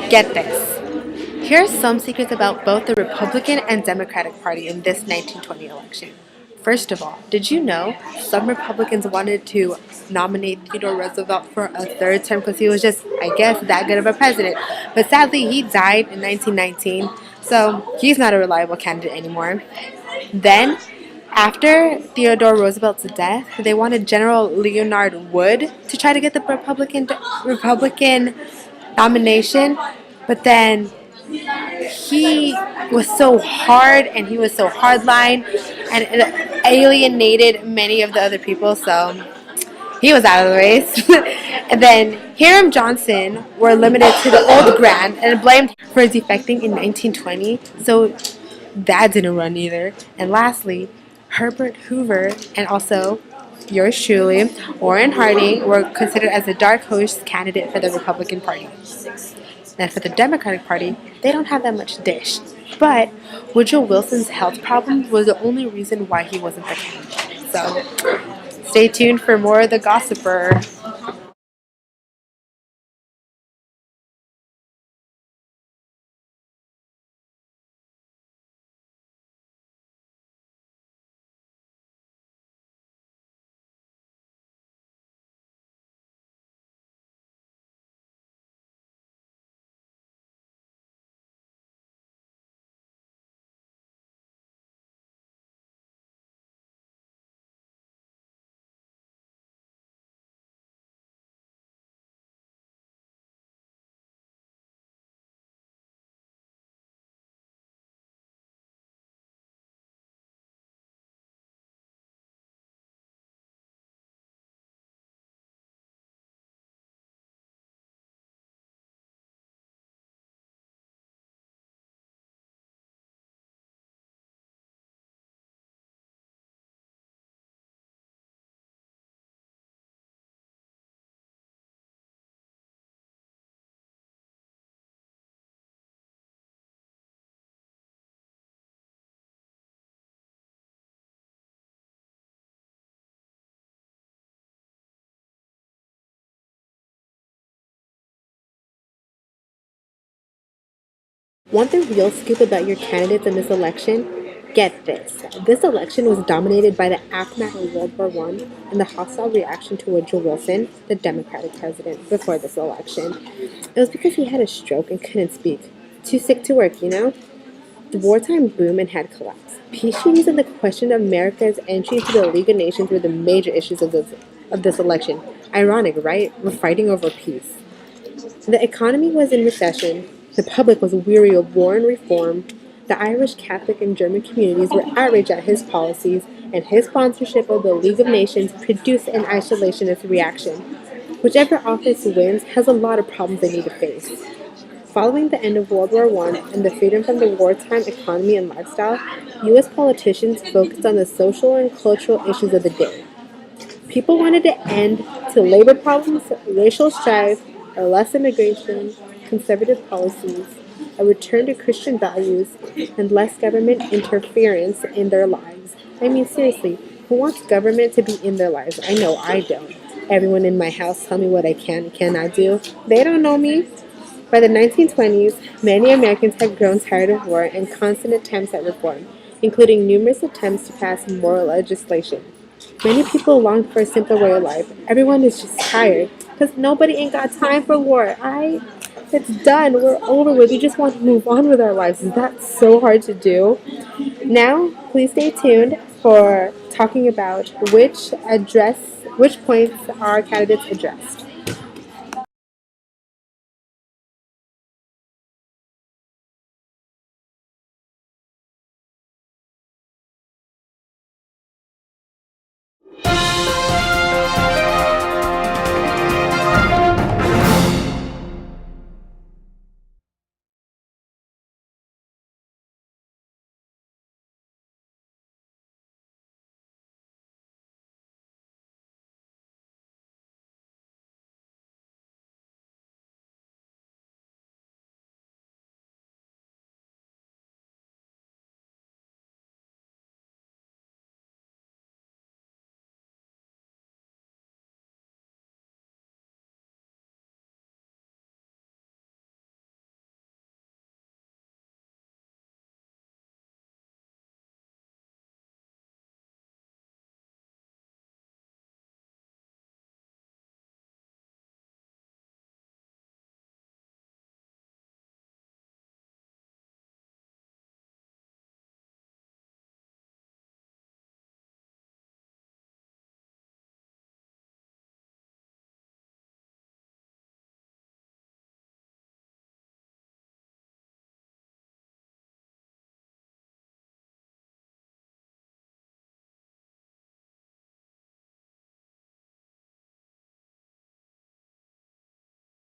Get this. Here are some secrets about both the Republican and Democratic Party in this 1920 election. First of all, did you know some Republicans wanted to nominate Theodore Roosevelt for a third term because he was just, I guess, that good of a president? But sadly, he died in 1919, so he's not a reliable candidate anymore. Then, after Theodore Roosevelt's death, they wanted General Leonard Wood to try to get the Republican nomination, but then he was so hard and he was so hardline and it alienated many of the other people, so he was out of the race. And then Hiram Johnson were limited to the old grant and blamed for his defecting in 1920, so that didn't run either. And lastly, Herbert Hoover and also yours truly, Warren Harding, were considered as the dark horse candidate for the Republican Party. And for the Democratic Party, they don't have that much dish. But Woodrow Wilson's health problems was the only reason why he wasn't the candidate. So stay tuned for more of The Gossiper. Want the real scoop about your candidates in this election? Get this. This election was dominated by the aftermath of World War I and the hostile reaction to Woodrow Wilson, the Democratic president, before this election. It was because he had a stroke and couldn't speak. Too sick to work, you know? The wartime boom and had collapsed. Peace treaties and the question of America's entry into the League of Nations were the major issues of this election. Ironic, right? We're fighting over peace. The economy was in recession. The public was weary of war and reform. The Irish Catholic and German communities were outraged at his policies, and his sponsorship of the League of Nations produced an isolationist reaction. Whichever office wins has a lot of problems they need to face. Following the end of World War I and the freedom from the wartime economy and lifestyle, U.S. politicians focused on the social and cultural issues of the day. People wanted to end to labor problems, racial strife, less immigration, conservative policies, a return to Christian values, and less government interference in their lives. I mean, seriously, who wants government to be in their lives? I know I don't. Everyone in my house tell me what I can and cannot do. They don't know me. By the 1920s, many Americans had grown tired of war and constant attempts at reform, including numerous attempts to pass moral legislation. Many people longed for a simpler way of life. Everyone is just tired because nobody ain't got time for war. It's done. We're over with. We just want to move on with our lives. Is that so hard to do? Now, please stay tuned for talking about which points our candidates addressed.